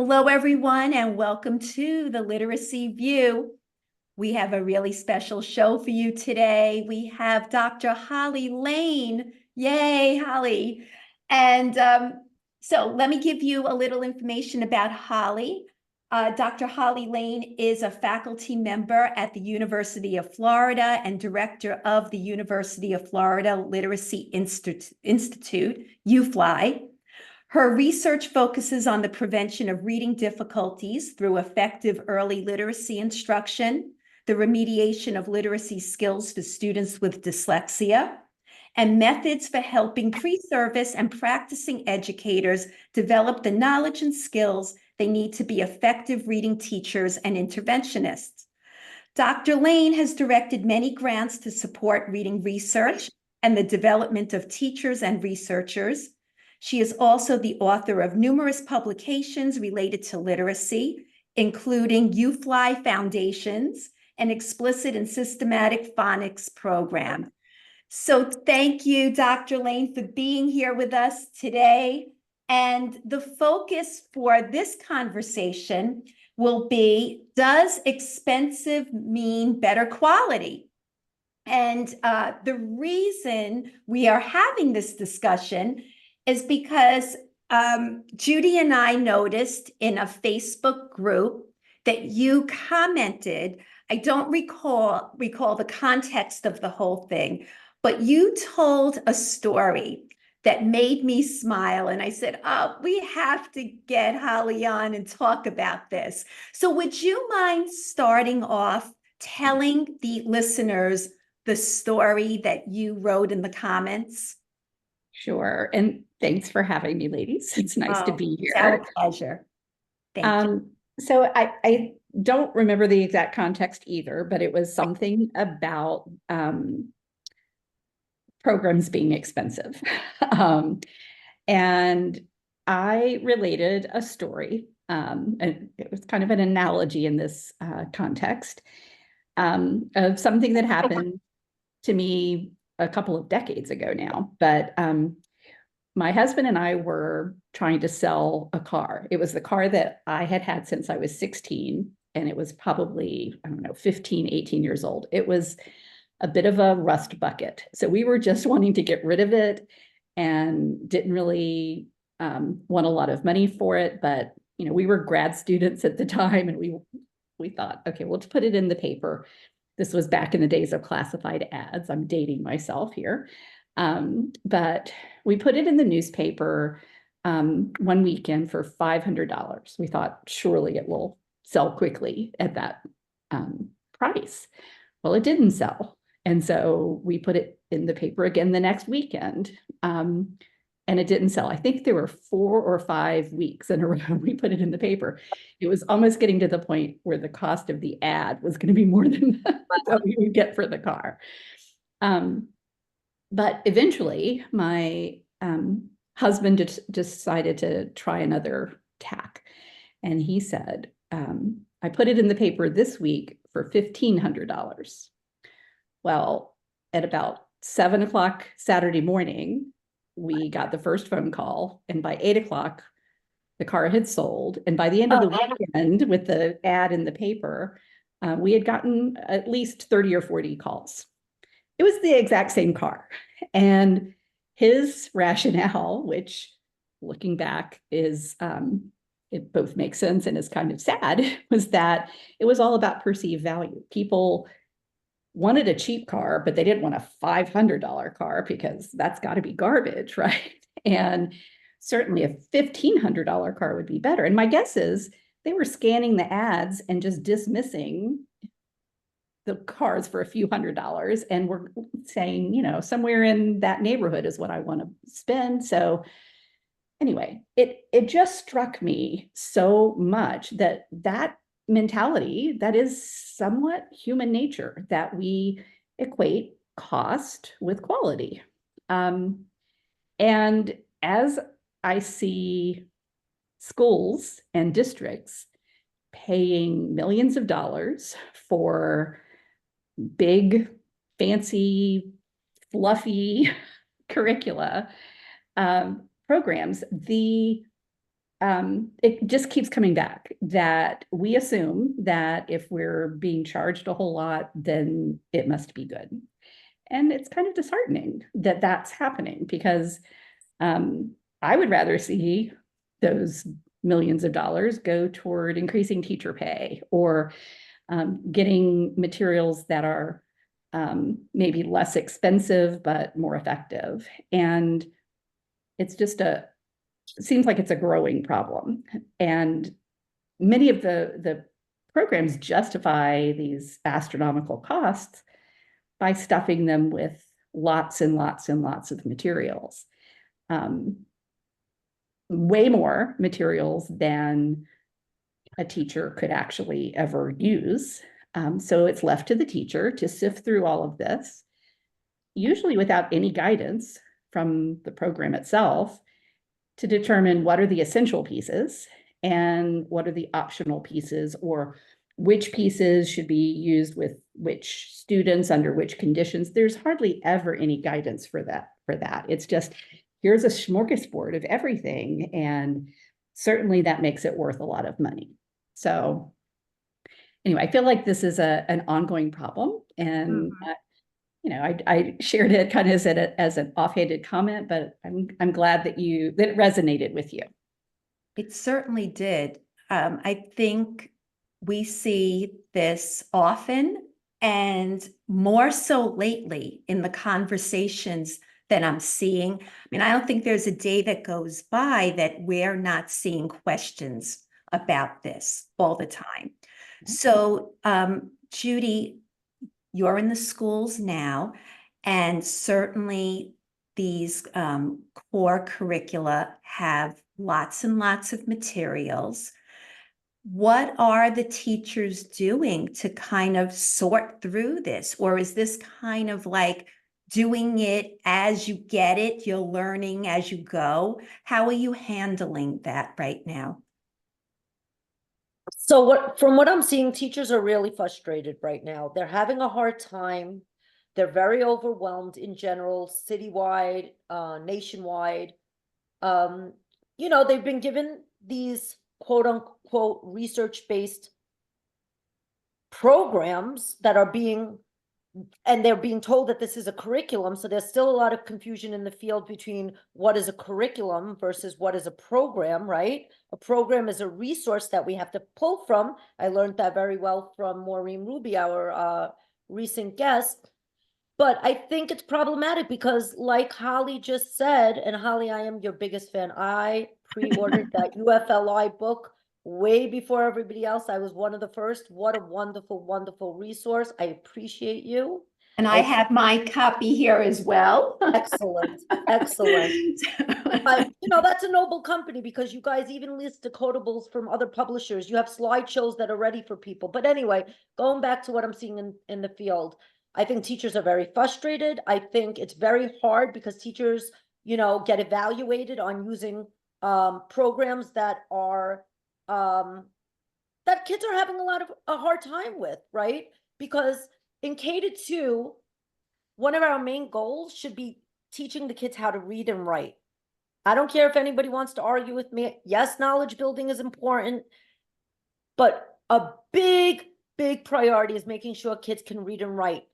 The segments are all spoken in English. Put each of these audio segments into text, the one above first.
Hello, everyone, and welcome to the Literacy View. We have a really special show for you today. We have Dr. Holly Lane. Yay, Holly. And so let me give you a little information about Holly. Dr. Holly Lane is a faculty member at the University of Florida and director of the University of Florida Literacy Institute, UFLI. Her research focuses on the prevention of reading difficulties through effective early literacy instruction, the remediation of literacy skills for students with dyslexia, and methods for helping pre-service and practicing educators develop the knowledge and skills they need to be effective reading teachers and interventionists. Dr. Lane has directed many grants to support reading research and the development of teachers and researchers. She is also the author of numerous publications related to literacy, including UFLI Foundations, an explicit and systematic phonics program. So thank you, Dr. Lane, for being here with us today. And the focus for this conversation will be, does expensive mean better quality? And the reason we are having this discussion is because Judy and I noticed in a Facebook group that you commented. I don't recall the context of the whole thing, but you told a story that made me smile. And I said, oh, we have to get Holly on and talk about this. So would you mind starting off telling the listeners the story that you wrote in the comments? Sure. And thanks for having me, ladies. It's nice to be here. It's our pleasure. Thank you. So I don't remember the exact context either, but it was something about programs being expensive. And I related a story, and it was kind of an analogy in this context, of something that happened to me a couple of decades ago now. But my husband and I were trying to sell a car. It was the car that I had had since I was 16, and it was probably, 15, 18 years old. It was a bit of a rust bucket. So we were just wanting to get rid of it and didn't really want a lot of money for it. But, we were grad students at the time, and we thought, okay, we'll just put it in the paper. This was back in the days of classified ads. I'm dating myself here. But we put it in the newspaper one weekend for $500. We thought surely it will sell quickly at that price. Well, it didn't sell. And so we put it in the paper again the next weekend, and it didn't sell. I think there were 4 or 5 weeks in a row we put it in the paper. It was almost getting to the point where the cost of the ad was going to be more than what we would get for the car. But eventually, my husband decided to try another tack. And he said, I put it in the paper this week for $1,500. Well, at about 7 o'clock Saturday morning, we got the first phone call. And by 8 o'clock, the car had sold. And by the end of the weekend, with the ad in the paper, we had gotten at least 30 or 40 calls. It was the exact same car. And his rationale, which looking back is, it both makes sense and is kind of sad, was that it was all about perceived value. People wanted a cheap car, but they didn't want a $500 car because that's got to be garbage, right? And certainly a $1,500 car would be better. And my guess is they were scanning the ads and just dismissing the cars for a few $100s, and we're saying, somewhere in that neighborhood is what I want to spend. So anyway, it just struck me so much that mentality, that is somewhat human nature, that we equate cost with quality. And as I see schools and districts paying millions of dollars for big, fancy, fluffy curricula programs, the it just keeps coming back that we assume that if we're being charged a whole lot, then it must be good. And it's kind of disheartening that that's happening because I would rather see those millions of dollars go toward increasing teacher pay or getting materials that are maybe less expensive but more effective. And it's just it seems like it's a growing problem. And many of the programs justify these astronomical costs by stuffing them with lots and lots and lots of materials. Way more materials than a teacher could actually ever use. So it's left to the teacher to sift through all of this, usually without any guidance from the program itself, to determine what are the essential pieces and what are the optional pieces, or which pieces should be used with which students under which conditions. There's hardly ever any guidance for that. It's just, here's a smorgasbord of everything. And certainly that makes it worth a lot of money. So anyway, I feel like this is an ongoing problem. And I shared it kind of as an offhanded comment, but I'm glad that it resonated with you. It certainly did. I think we see this often and more so lately in the conversations that I'm seeing. I mean, I don't think there's a day that goes by that we're not seeing questions about this all the time. So, Judy, you're in the schools now, and certainly these core curricula have lots and lots of materials. What are the teachers doing to kind of sort through this? Or is this kind of like doing it as you get it, you're learning as you go? How are you handling that right now? So from what I'm seeing, teachers are really frustrated right now. They're having a hard time. They're very overwhelmed in general, citywide, nationwide. They've been given these quote unquote research-based programs that are and they're being told that this is a curriculum. So there's still a lot of confusion in the field between what is a curriculum versus what is a program, right? A program is a resource that we have to pull from. I learned that very well from Maureen Ruby, our recent guest. But I think it's problematic because, like Holly just said, and Holly, I am your biggest fan. I pre-ordered that UFLI book way before everybody else. I was one of the first. What a wonderful, wonderful resource. I appreciate you. And I have my copy here as well. Excellent, excellent. That's a noble company because you guys even list decodables from other publishers. You have slideshows that are ready for people. But anyway, going back to what I'm seeing in the field, I think teachers are very frustrated. I think it's very hard because teachers, get evaluated on using programs that are that kids are having a hard time with, right? Because in K-2, one of our main goals should be teaching the kids how to read and write. I don't care if anybody wants to argue with me. Yes, knowledge building is important, but a big, big priority is making sure kids can read and write.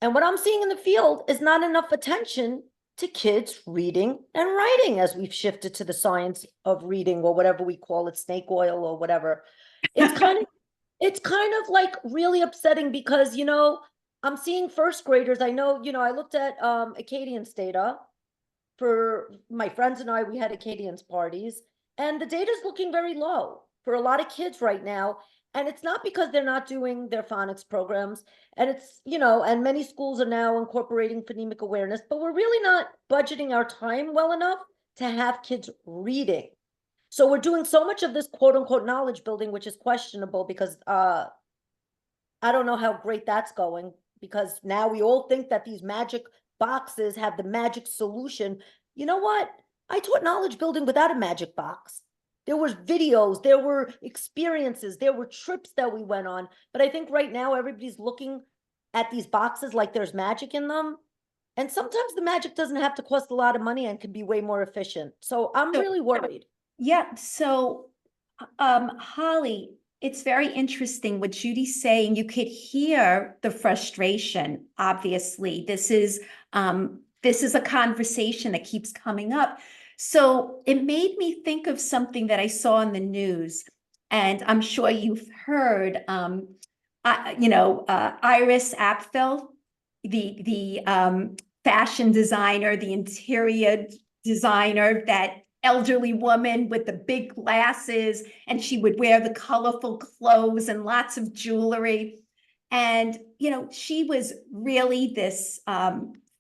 And what I'm seeing in the field is not enough attention to kids reading and writing as we've shifted to the science of reading, or whatever we call it, snake oil or whatever. It's kind of like really upsetting because, I'm seeing first graders. I know, I looked at Acadians data for my friends and I. We had Acadians parties, and the data is looking very low for a lot of kids right now. And it's not because they're not doing their phonics programs. And it's, and many schools are now incorporating phonemic awareness, but we're really not budgeting our time well enough to have kids reading. So we're doing so much of this quote unquote knowledge building, which is questionable because I don't know how great that's going, because now we all think that these magic boxes have the magic solution. You know what? I taught knowledge building without a magic box. There were videos, there were experiences, there were trips that we went on. But I think right now everybody's looking at these boxes like there's magic in them. And sometimes the magic doesn't have to cost a lot of money and can be way more efficient. So I'm really worried. Yeah, so Holly, it's very interesting what Judy's saying. You could hear the frustration, obviously. This is a conversation that keeps coming up. So it made me think of something that I saw in the news, and I'm sure you've heard Iris Apfel, the fashion designer, the interior designer, that elderly woman with the big glasses, and she would wear the colorful clothes and lots of jewelry. And, she was really this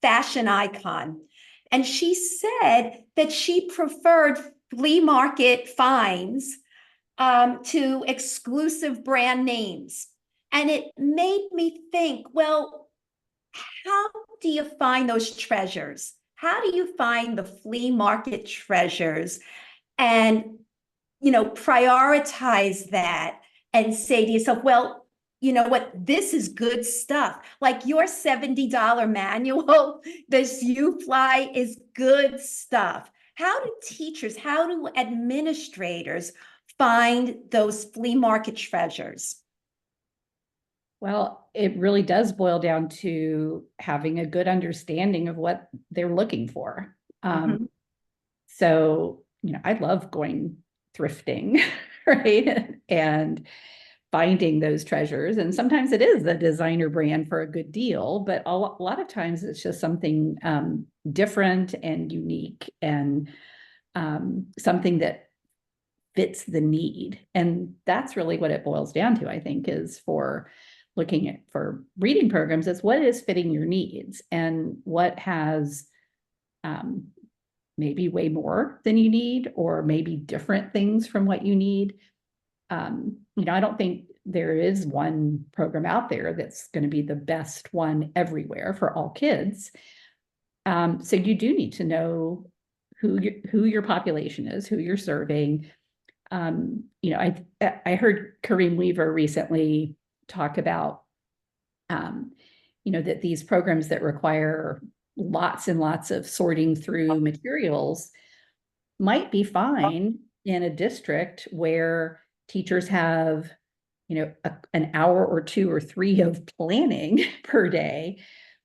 fashion icon. And she said that she preferred flea market finds to exclusive brand names. And it made me think, well, how do you find those treasures? How do you find the flea market treasures and, prioritize that and say to yourself, well, you know what, this is good stuff. Like your $70 manual, this UFLI is good stuff. How do administrators find those flea market treasures? Well, it really does boil down to having a good understanding of what they're looking for. Mhm. So, I love going thrifting, right? And finding those treasures. And sometimes it is the designer brand for a good deal, but a lot of times it's just something different and unique, and something that fits the need. And that's really what it boils down to, I think, is for looking at for reading programs, is what is fitting your needs and what has um, maybe way more than you need, or maybe different things from what you need. I don't think there is one program out there that's going to be the best one everywhere for all kids. So you do need to know who your population is, who you're serving. I heard Kareem Weaver recently talk about, that these programs that require lots and lots of sorting through materials might be fine in a district where teachers have, an hour or two or three of planning per day,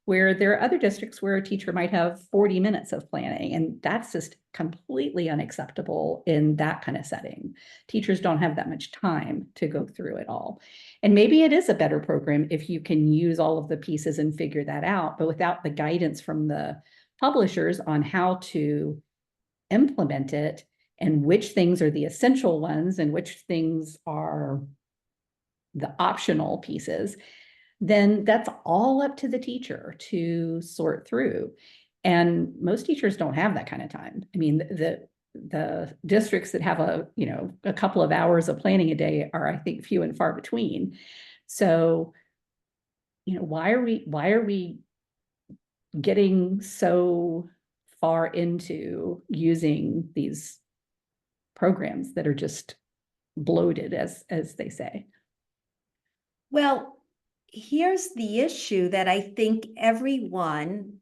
where there are other districts where a teacher might have 40 minutes of planning. And that's just completely unacceptable in that kind of setting. Teachers don't have that much time to go through it all. And maybe it is a better program if you can use all of the pieces and figure that out, but without the guidance from the publishers on how to implement it and which things are the essential ones and which things are the optional pieces, then that's all up to the teacher to sort through. And most teachers don't have that kind of time. I mean, the districts that have a couple of hours of planning a day are, I think, few and far between. So, why are we getting so far into using these programs that are just bloated, as they say? Well, here's the issue that I think everyone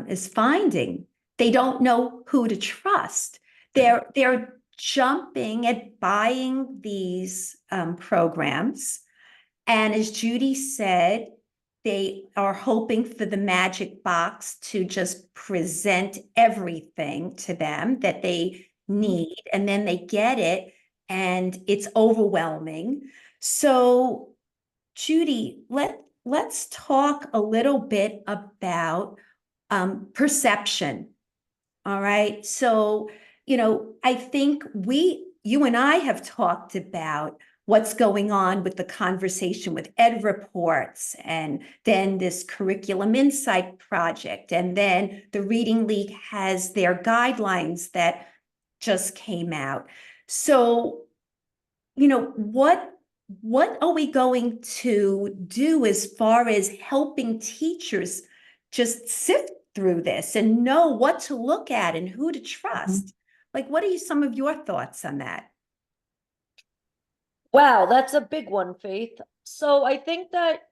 is finding. They don't know who to trust. They're jumping at buying these programs. And as Judy said, they are hoping for the magic box to just present everything to them that they need. And then they get it, and it's overwhelming. So Judy, let's talk a little bit about perception. All right. So, I think you and I have talked about what's going on with the conversation with Ed Reports, and then this Curriculum Insight project, and then the Reading League has their guidelines that just came out. So, what are we going to do as far as helping teachers just sift through this and know what to look at and who to trust? Like, what are some of your thoughts on that? Wow, that's a big one, Faith. So I think that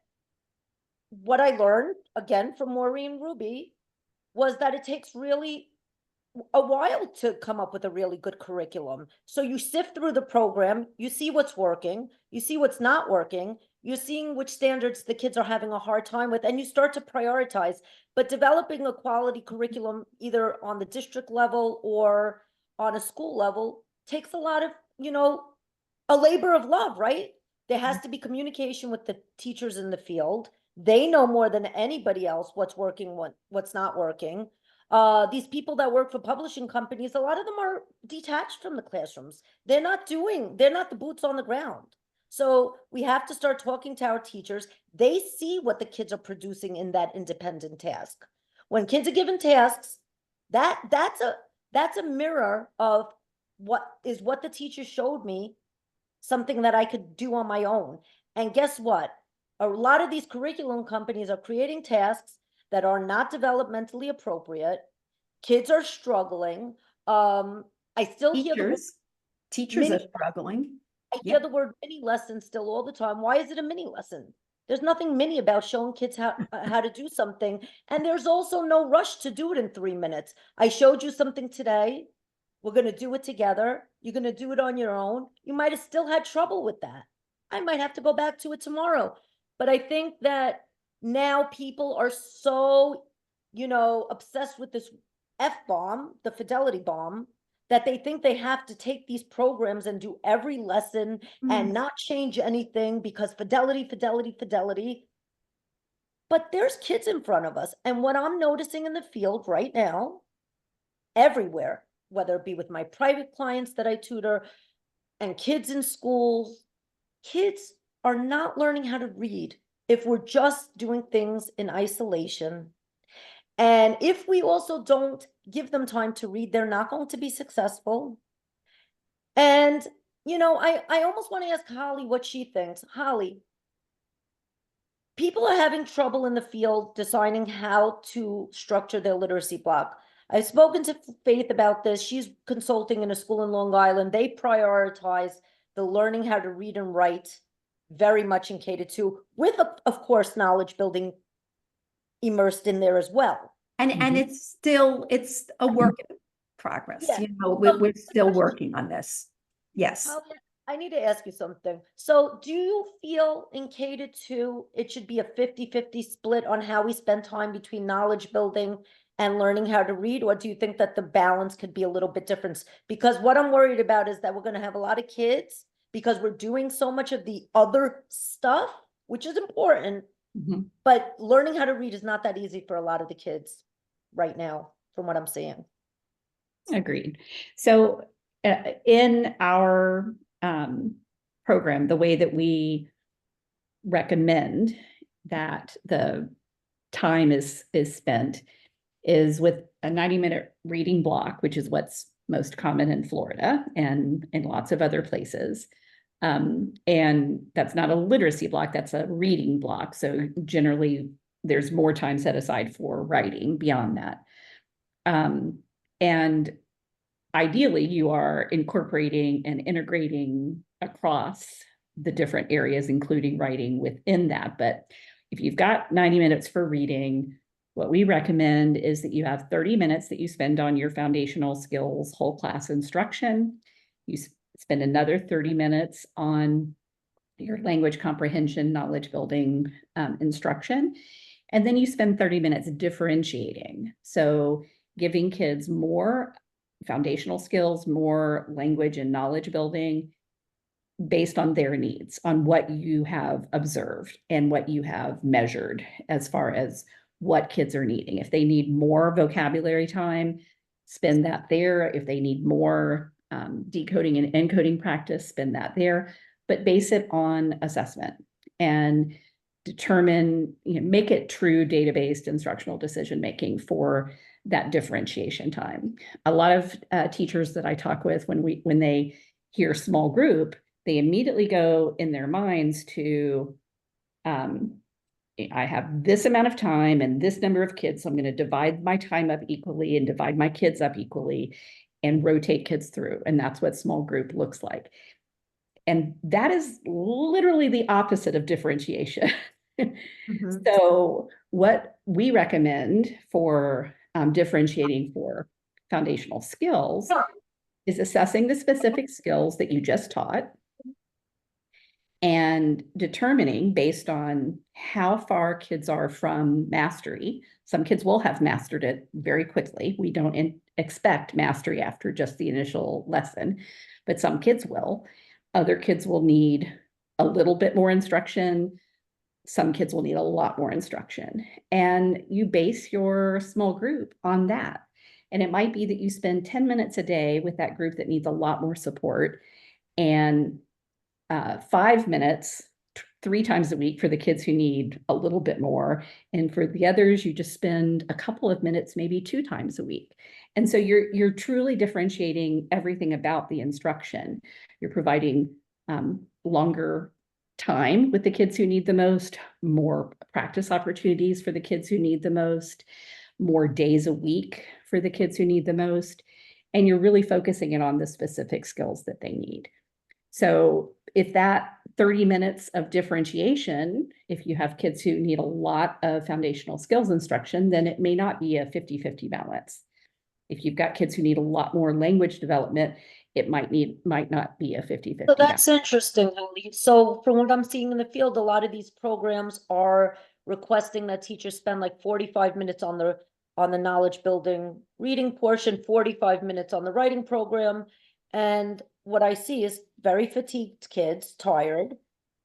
what I learned again from Maureen Ruby was that it takes really a while to come up with a really good curriculum. So you sift through the program, you see what's working, you see what's not working, you're seeing which standards the kids are having a hard time with, and you start to prioritize. But developing a quality curriculum, either on the district level or on a school level, takes a lot of, a labor of love, right? There has to be communication with the teachers in the field. They know more than anybody else what's working, what's not working. These people that work for publishing companies, a lot of them are detached from the classrooms. They're not the boots on the ground. So we have to start talking to our teachers. They see what the kids are producing in that independent task. When kids are given tasks, that's a mirror of what the teacher showed me, something that I could do on my own. And guess what? A lot of these curriculum companies are creating tasks that are not developmentally appropriate. Kids are struggling. I still hear the word Teachers are mini. struggling. I hear the word mini lesson still all the time. Why is it a mini lesson? There's nothing mini about showing kids how to do something. And there's also no rush to do it in 3 minutes. I showed you something today. We're going to do it together. You're going to do it on your own. You might have still had trouble with that. I might have to go back to it tomorrow. But I think that now people are so, obsessed with this F-bomb, the fidelity bomb, that they think they have to take these programs and do every lesson and not change anything because fidelity, fidelity, fidelity. But there's kids in front of us. And what I'm noticing in the field right now, everywhere, whether it be with my private clients that I tutor and kids in schools, kids are not learning how to read if we're just doing things in isolation. And if we also don't give them time to read, they're not going to be successful. And, I almost want to ask Holly what she thinks. Holly, people are having trouble in the field deciding how to structure their literacy block. I've spoken to Faith about this. She's consulting in a school in Long Island. They prioritize the learning how to read and write very much in K-2, with, of course, knowledge building immersed in there as well. And it's a work in progress. Yeah. We're still working on this. Yes. I need to ask you something. So do you feel in K-2 it should be a 50-50 split on how we spend time between knowledge building and learning how to read? Or do you think that the balance could be a little bit different? Because what I'm worried about is that we're going to have a lot of kids, because we're doing so much of the other stuff, which is important, but learning how to read is not that easy for a lot of the kids right now, from what I'm seeing. Agreed. So in our program, the way that we recommend that the time is spent is with a 90-minute reading block, which is what's most common in Florida and in lots of other places. And that's not a literacy block, that's a reading block. So generally there's more time set aside for writing beyond that. And ideally you are incorporating and integrating across the different areas, including writing within that. But if you've got 90 minutes for reading, what we recommend is that you have 30 minutes that you spend on your foundational skills, whole class instruction. You spend another 30 minutes on your language comprehension, knowledge building instruction. And then you spend 30 minutes differentiating. So giving kids more foundational skills, more language and knowledge building based on their needs, on what you have observed and what you have measured as far as what kids are needing. If they need more vocabulary time, spend that there. If they need more decoding and encoding practice, spend that there. But base it on assessment and determine, make it true data-based instructional decision-making for that differentiation time. A lot of teachers that I talk with, when they hear small group, they immediately go in their minds to, I have this amount of time and this number of kids, so I'm going to divide my time up equally and divide my kids up equally and rotate kids through. And that's what small group looks like. And that is literally the opposite of differentiation. So what we recommend for differentiating for foundational skills is assessing the specific skills that you just taught and determining based on how far kids are from mastery. Some kids will have mastered it very quickly. We don't expect mastery after just the initial lesson, but some kids will. Other kids will need a little bit more instruction. Some kids will need a lot more instruction. And you base your small group on that. And it might be that you spend 10 minutes a day with that group that needs a lot more support, and 5 minutes 3 times a week for the kids who need a little bit more. And for the others, you just spend a couple of minutes, maybe 2 times a week. And so you're truly differentiating everything about the instruction. You're providing longer time with the kids who need the most, more practice opportunities for the kids who need the most, more days a week for the kids who need the most. And you're really focusing it on the specific skills that they need. So if that 30 minutes of differentiation, if you have kids who need a lot of foundational skills instruction, then it may not be a 50-50 balance. If you've got kids who need a lot more language development, it might not be a 50-50 So balance. that's interesting, Holly. So from what I'm seeing in the field, a lot of these programs are requesting that teachers spend like 45 minutes on the knowledge building reading portion, 45 minutes on the writing program. And what I see is very fatigued kids, tired.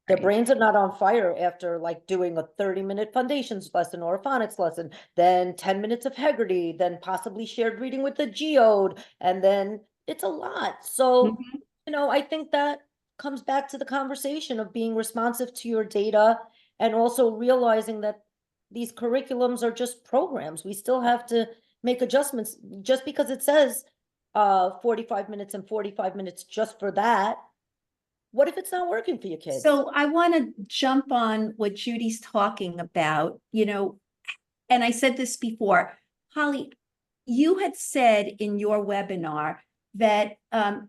Their Right. brains are not on fire after like doing a 30-minute foundations lesson or a phonics lesson, then 10 minutes of Heggerty, then possibly shared reading with the geode, and then it's a lot. So, I think that comes back to the conversation of being responsive to your data and also realizing that these curriculums are just programs. We still have to make adjustments. Just because it says 45 minutes and 45 minutes just for that, what if it's not working for your kids? So I want to jump on what Judy's talking about, and I said this before. Holly, you had said in your webinar that,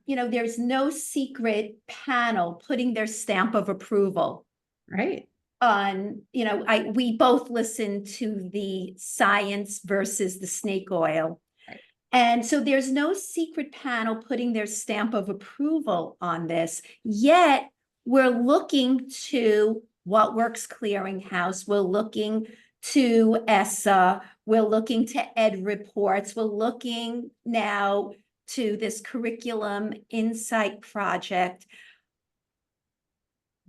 there's no secret panel putting their stamp of approval Right. on, we both listened to the science versus the snake oil. Right. And so there's no secret panel putting their stamp of approval on this, yet we're looking to What Works Clearinghouse, we're looking to ESSA, we're looking to Ed Reports, we're looking now to this Curriculum Insight Project.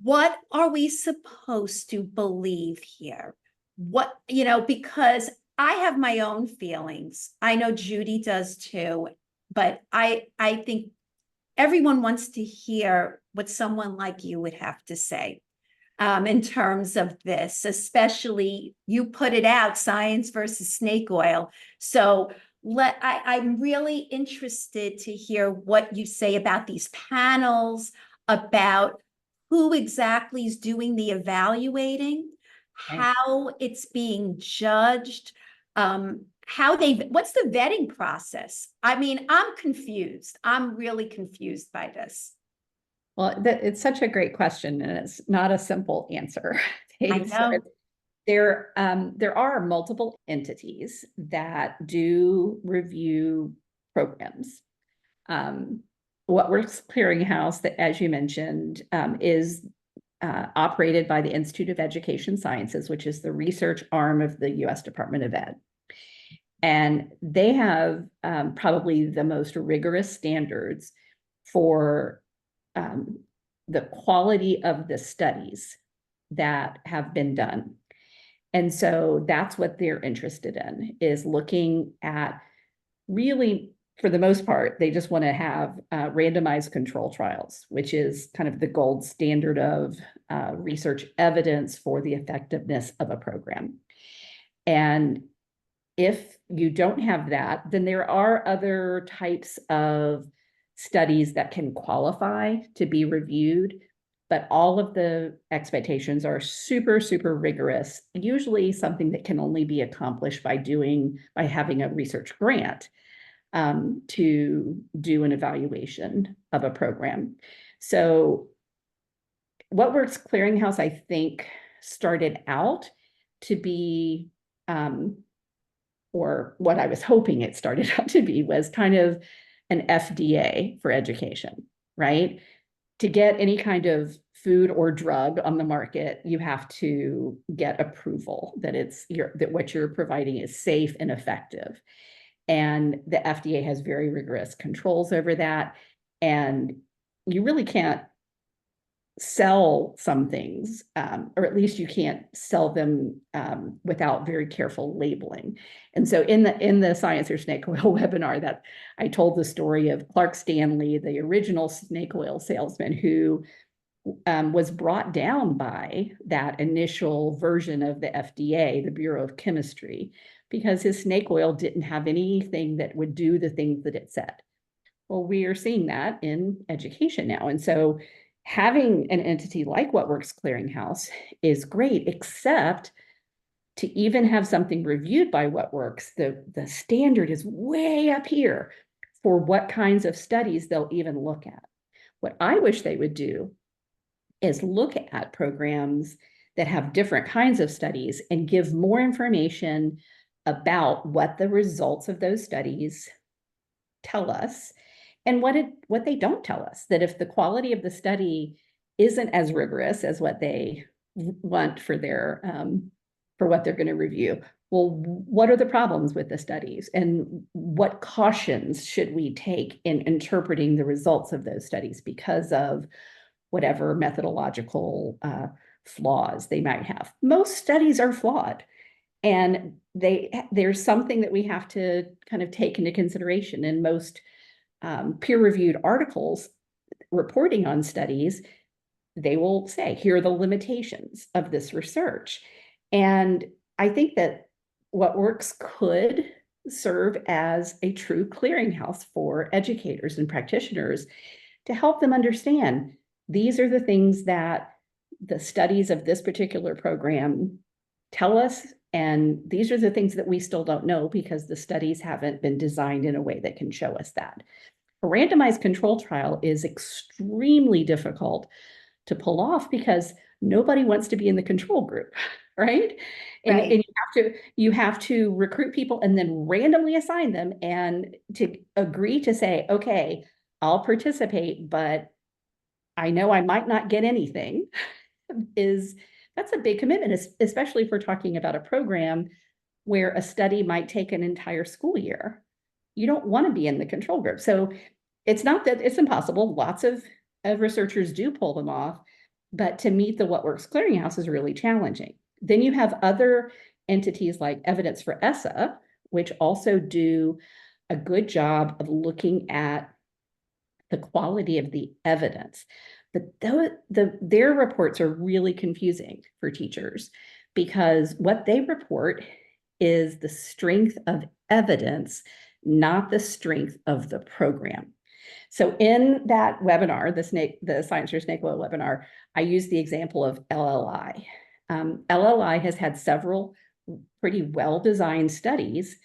What are we supposed to believe here? Because I have my own feelings. I know Judy does too, but I think everyone wants to hear what someone like you would have to say in terms of this, especially you put it out, science versus snake oil. So I'm really interested to hear what you say about these panels, about who exactly is doing the evaluating, Right. how it's being judged, what's the vetting process? I mean, I'm confused. I'm really confused by this. Well, it's such a great question, and it's not a simple answer. I know. There are multiple entities that do review programs. What Works Clearinghouse, that, as you mentioned, is operated by the Institute of Education Sciences, which is the research arm of the U.S. Department of Ed. And they have probably the most rigorous standards for the quality of the studies that have been done. And so that's what they're interested in, is looking at, really, for the most part, they just want to have randomized control trials, which is kind of the gold standard of research evidence for the effectiveness of a program. And if you don't have that, then there are other types of studies that can qualify to be reviewed, but all of the expectations are super, super rigorous, usually something that can only be accomplished by having a research grant to do an evaluation of a program. So What Works Clearinghouse, I think, started out to be or what I was hoping it started out to be, was kind of an FDA for education, right? To get any kind of food or drug on the market, you have to get approval that that what you're providing is safe and effective. And the FDA has very rigorous controls over that. And you really can't sell some things, or at least you can't sell them without very careful labeling. And so in the Science or Snake Oil webinar, that I told the story of Clark Stanley, the original snake oil salesman, who was brought down by that initial version of the FDA, the Bureau of Chemistry, because his snake oil didn't have anything that would do the things that it said. Well, we are seeing that in education now. And so having an entity like What Works Clearinghouse is great, except to even have something reviewed by What Works, the standard is way up here for what kinds of studies they'll even look at. What I wish they would do is look at programs that have different kinds of studies and give more information about what the results of those studies tell us and what they don't tell us. That if the quality of the study isn't as rigorous as what they want for what they're going to review, well, what are the problems with the studies, and what cautions should we take in interpreting the results of those studies because of whatever methodological flaws they might have. Most studies are flawed, and there's something that we have to kind of take into consideration. In most peer-reviewed articles reporting on studies, they will say, here are the limitations of this research. And I think that What Works could serve as a true clearinghouse for educators and practitioners to help them understand these are the things that the studies of this particular program tell us, and these are the things that we still don't know because the studies haven't been designed in a way that can show us that. A randomized control trial is extremely difficult to pull off because nobody wants to be in the control group, right? Right. And you have to recruit people and then randomly assign them, and to agree to say, okay, I'll participate, but I know I might not get anything. That's a big commitment, especially if we're talking about a program where a study might take an entire school year. You don't want to be in the control group. So it's not that it's impossible. Lots of researchers do pull them off, but to meet the What Works Clearinghouse is really challenging. Then you have other entities like Evidence for ESSA, which also do a good job of looking at the quality of the evidence. But their reports are really confusing for teachers because what they report is the strength of evidence, not the strength of the program. So in that webinar, the Science or Snake Oil webinar, I used the example of LLI. LLI has had several pretty well-designed studies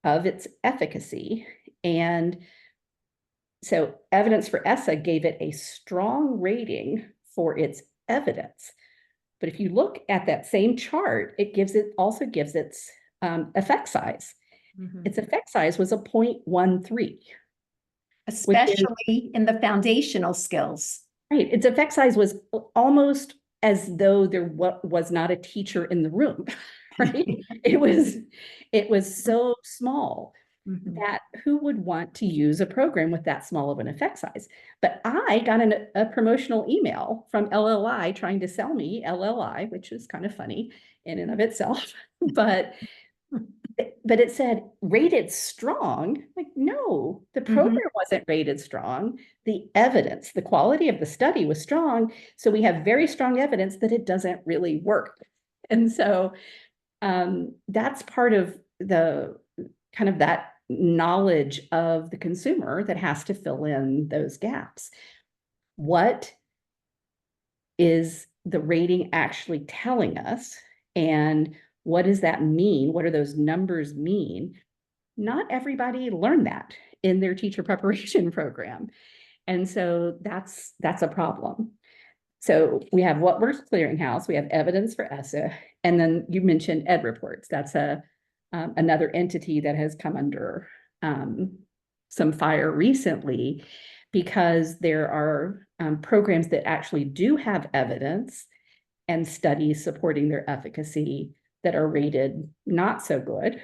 of its efficacy, and so Evidence for ESSA gave it a strong rating for its evidence. But if you look at that same chart, it also gives its effect size. Mhm. Its effect size was a 0.13. Especially in the foundational skills. Right. Its effect size was almost as though there was not a teacher in the room, right? It was so small that who would want to use a program with that small of an effect size? But I got a promotional email from LLI trying to sell me LLI, which is kind of funny in and of itself. But it said rated strong. Like, no, the program wasn't rated strong. The evidence, the quality of the study was strong. So we have very strong evidence that it doesn't really work. And so that's part of the kind of that knowledge of the consumer that has to fill in those gaps. What is the rating actually telling us? And what does that mean? What do those numbers mean? Not everybody learned that in their teacher preparation program. And so that's a problem. So we have What Works Clearinghouse, we have Evidence for ESSA, and then you mentioned Ed Reports. That's a another entity that has come under some fire recently, because there are programs that actually do have evidence and studies supporting their efficacy that are rated not so good.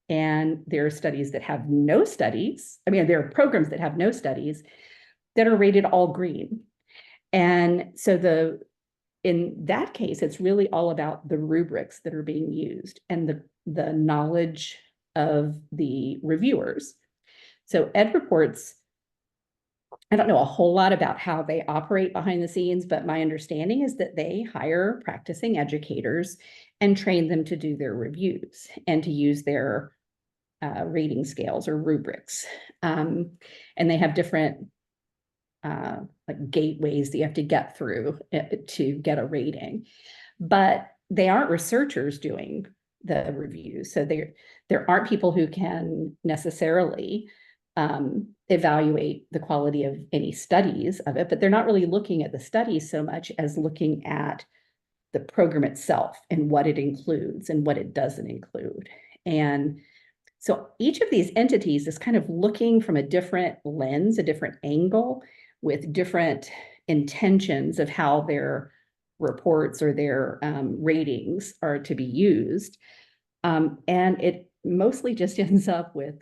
And there are studies that have no studies. I mean, there are programs that have no studies that are rated all green. And so in that case, it's really all about the rubrics that are being used and the knowledge of the reviewers. So Ed Reports, I don't know a whole lot about how they operate behind the scenes, but my understanding is that they hire practicing educators and train them to do their reviews and to use their rating scales or rubrics. And they have different like gateways that you have to get through to get a rating. But they aren't researchers doing the reviews. So there aren't people who can necessarily evaluate the quality of any studies of it, but they're not really looking at the studies so much as looking at the program itself and what it includes and what it doesn't include. And so each of these entities is kind of looking from a different lens, a different angle, with different intentions of how their reports or their ratings are to be used. And it mostly just ends up with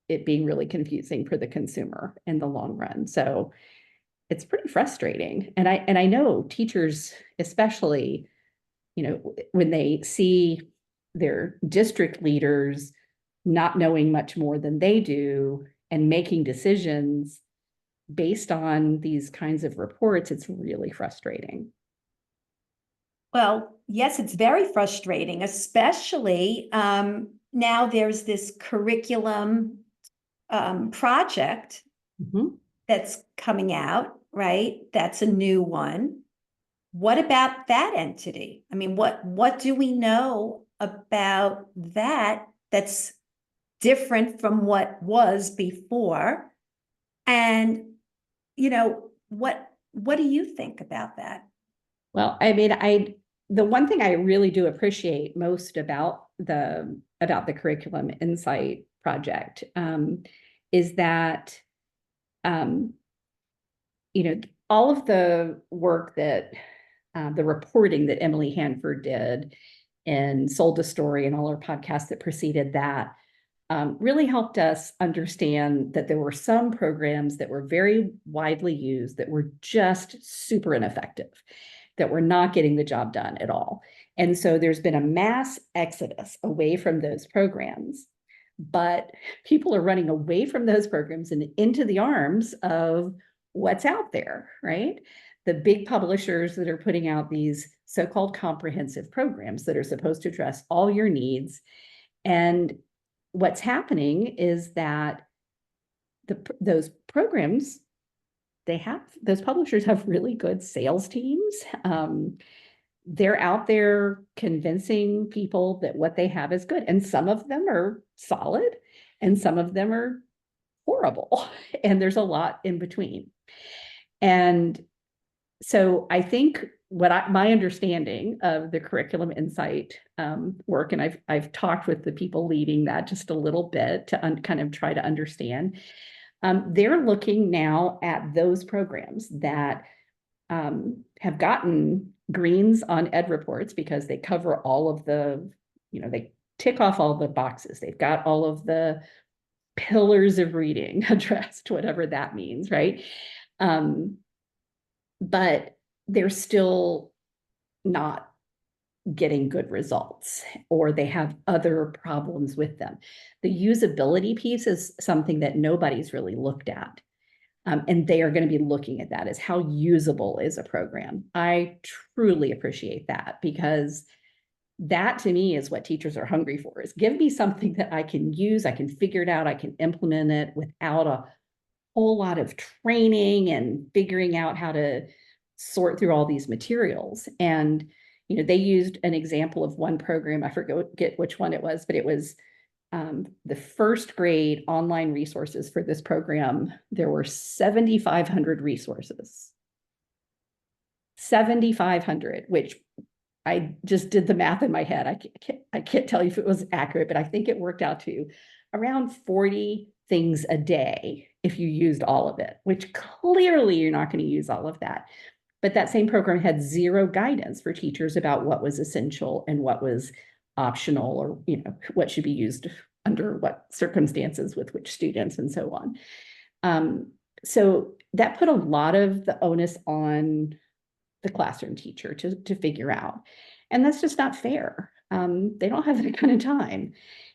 it being really confusing for the consumer in the long run. So it's pretty frustrating. And I know teachers, especially, you know, when they see their district leaders not knowing much more than they do and making decisions based on these kinds of reports, it's really frustrating. Well, yes, it's very frustrating, especially now there's this curriculum project that's coming out, right? That's a new one. What about that entity? I mean, what do we know about that that's different from what was before? And, you know, what do you think about that? Well, I mean, the one thing I really do appreciate most about the Curriculum Insight project is that you know, all of the work that the reporting that Emily Hanford did and Sold a Story and all our podcasts that preceded that really helped us understand that there were some programs that were very widely used that were just super ineffective, that were not getting the job done at all. And so there's been a mass exodus away from those programs, but people are running away from those programs and into the arms of what's out there, right? The big publishers that are putting out these so-called comprehensive programs that are supposed to address all your needs. And what's happening is that those programs, those publishers have really good sales teams. They're out there convincing people that what they have is good. And some of them are solid and some of them are horrible. And there's a lot in between. And so I think my understanding of the Curriculum Insight work, and I've talked with the people leading that just a little bit to kind of try to understand. They're looking now at those programs that have gotten greens on Ed Reports because they cover all of the, you know, they tick off all the boxes. They've got all of the pillars of reading addressed, whatever that means, right? But they're still not getting good results, or they have other problems with them. The usability piece is something that nobody's really looked at. And they are going to be looking at that as how usable is a program. I truly appreciate that, because that to me is what teachers are hungry for, is give me something that I can use, I can figure it out, I can implement it without a whole lot of training and figuring out how to sort through all these materials. And, you know, they used an example of one program, I forget which one it was, but it was the first grade online resources for this program. There were 7,500 resources. 7,500, which I just did the math in my head. I can't tell you if it was accurate, but I think it worked out to around 40 things a day if you used all of it, which clearly you're not going to use all of that. But that same program had zero guidance for teachers about what was essential and what was optional, or what should be used under what circumstances with which students and so on. So that put a lot of the onus on the classroom teacher to figure out. And that's just not fair. They don't have that kind of time.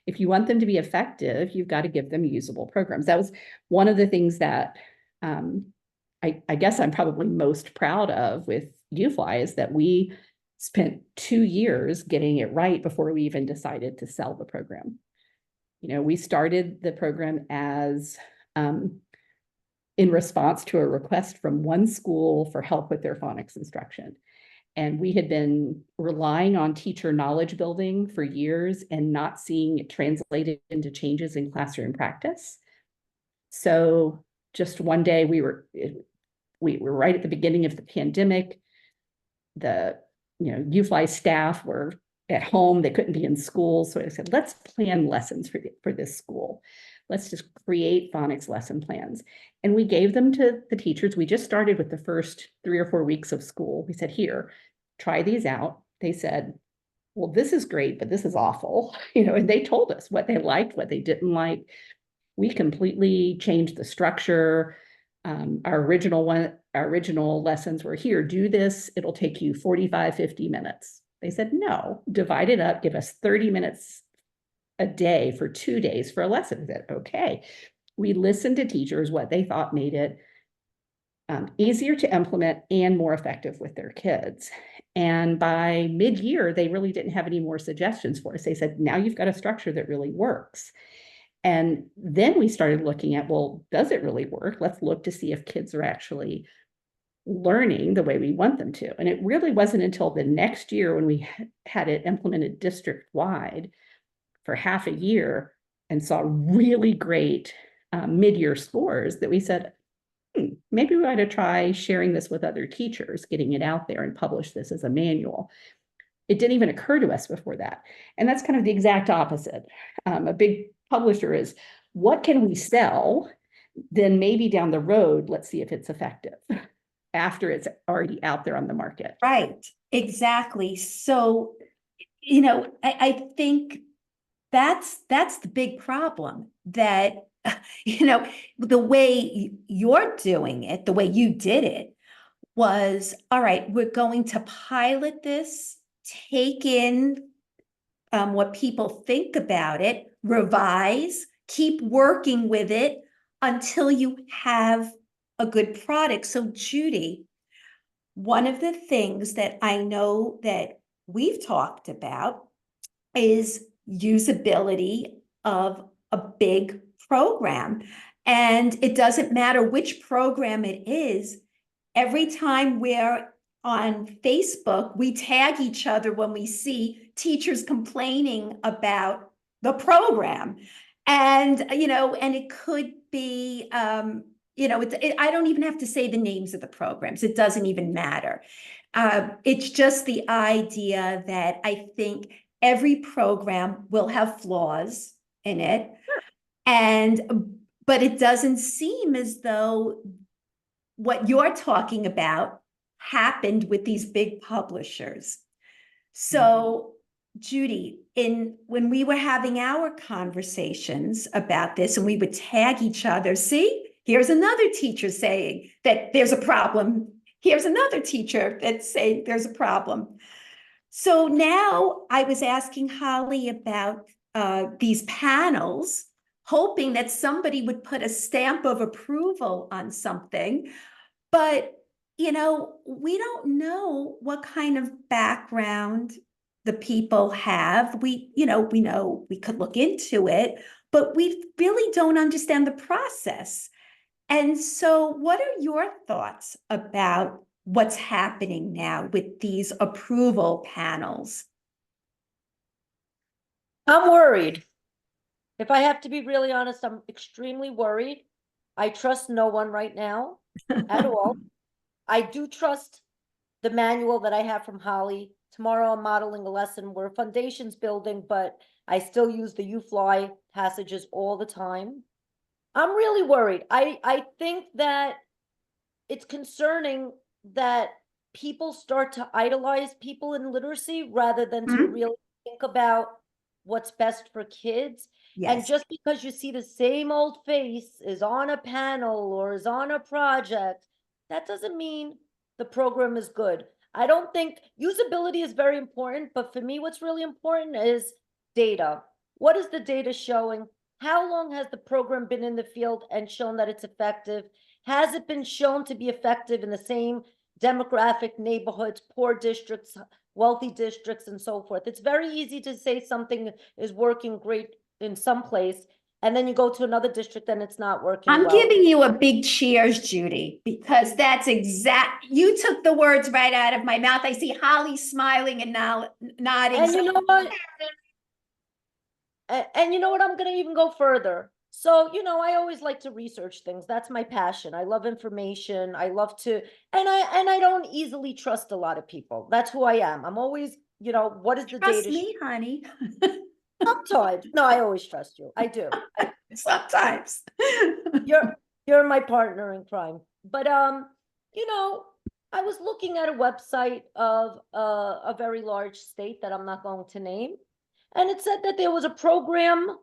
If you want them to be effective, you've got to give them usable programs. That was one of the things that I guess I'm probably most proud of with UFLI, is that we spent 2 years getting it right before we even decided to sell the program. We started the program as in response to a request from one school for help with their phonics instruction. And we had been relying on teacher knowledge building for years and not seeing it translated into changes in classroom practice. So just one day we were right at the beginning of the pandemic. The UFLI staff were at home, they couldn't be in school. So I said, let's plan lessons for this school. Let's just create phonics lesson plans. And we gave them to the teachers. We just started with the first 3 or 4 weeks of school. We said, here, try these out. They said, well, this is great, but this is awful. And they told us what they liked, what they didn't like. We completely changed the structure. Our original lessons were, here, do this. It'll take you 45, 50 minutes. They said, no, divide it up, give us 30 minutes a day for 2 days for a lesson. I said, okay. We listened to teachers, what they thought made it easier to implement and more effective with their kids. And by mid-year, they really didn't have any more suggestions for us. They said, now you've got a structure that really works. And then we started looking at, well, does it really work? Let's look to see if kids are actually learning the way we want them to. And it really wasn't until the next year, when we had it implemented district-wide for half a year and saw really great mid-year scores, that we said, maybe we ought to try sharing this with other teachers, getting it out there and publish this as a manual. It didn't even occur to us before that. And that's kind of the exact opposite. A big publisher is, what can we sell? Then maybe down the road, let's see if it's effective after it's already out there on the market. Right, exactly. So, I think that's the big problem, that, the way you're doing it, the way you did it, was, all right, we're going to pilot this, take in what people think about it, revise, keep working with it until you have a good product. So, Judy, one of the things that I know that we've talked about is usability of a big program. And it doesn't matter which program it is. Every time we're on Facebook, we tag each other when we see teachers complaining about the program. And, and it could be, I don't even have to say the names of the programs. It doesn't even matter. It's just the idea that I think every program will have flaws in it. But it doesn't seem as though what you're talking about happened with these big publishers. So, Judy, when we were having our conversations about this, and we would tag each other, see, here's another teacher saying that there's a problem. Here's another teacher that's saying there's a problem. So now I was asking Holly about these panels, hoping that somebody would put a stamp of approval on something. But, we don't know what kind of background the people have. We know we could look into it, but we really don't understand the process. And so what are your thoughts about what's happening now with these approval panels? I'm worried. If I have to be really honest, I'm extremely worried. I trust no one right now at all. I do trust the manual that I have from Holly tomorrow I'm modeling a lesson where foundation's building, but I still use the UFLI passages all the time. I'm really worried. I think that it's concerning that people start to idolize people in literacy rather than to Mhm. really think about what's best for kids. And Yes. just because you see the same old face is on a panel or is on a project, that doesn't mean the program is good. I don't think usability is very important, but for me, what's really important is data. What is the data showing? How long has the program been in the field and shown that it's effective? Has it been shown to be effective in the same demographic neighborhoods, poor districts, wealthy districts, and so forth? It's very easy to say something is working great in some place, and then you go to another district and it's not working I'm well. giving you a big cheers, Judy, because that's you took the words right out of my mouth. I see Holly smiling and now nodding. And you know what? And you know what? I'm going to even go further. So, I always like to research things. That's my passion. I love information. I love to, and I don't easily trust a lot of people. That's who I am. I'm always, what is the Trust data? me, honey. Sometimes. No, I always trust you. I do. Sometimes. You're my partner in crime. But I was looking at a website of a very large state that I'm not going to name, and it said that there was a program,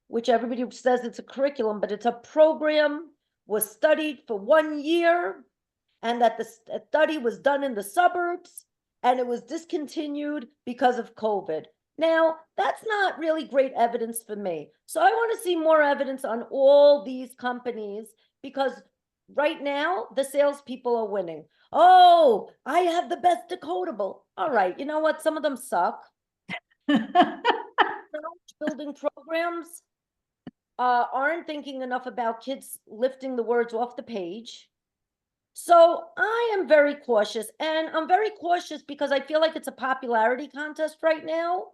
which everybody says it's a curriculum, but it's a program, was studied for 1 year, and that the study was done in the suburbs, and it was discontinued because of COVID. Now, that's not really great evidence for me. So I want to see more evidence on all these companies, because right now the salespeople are winning. Oh, I have the best decodable. All right, you know what? Some of them suck. Building programs aren't thinking enough about kids lifting the words off the page. So I am very cautious, and I'm very cautious because I feel like it's a popularity contest right now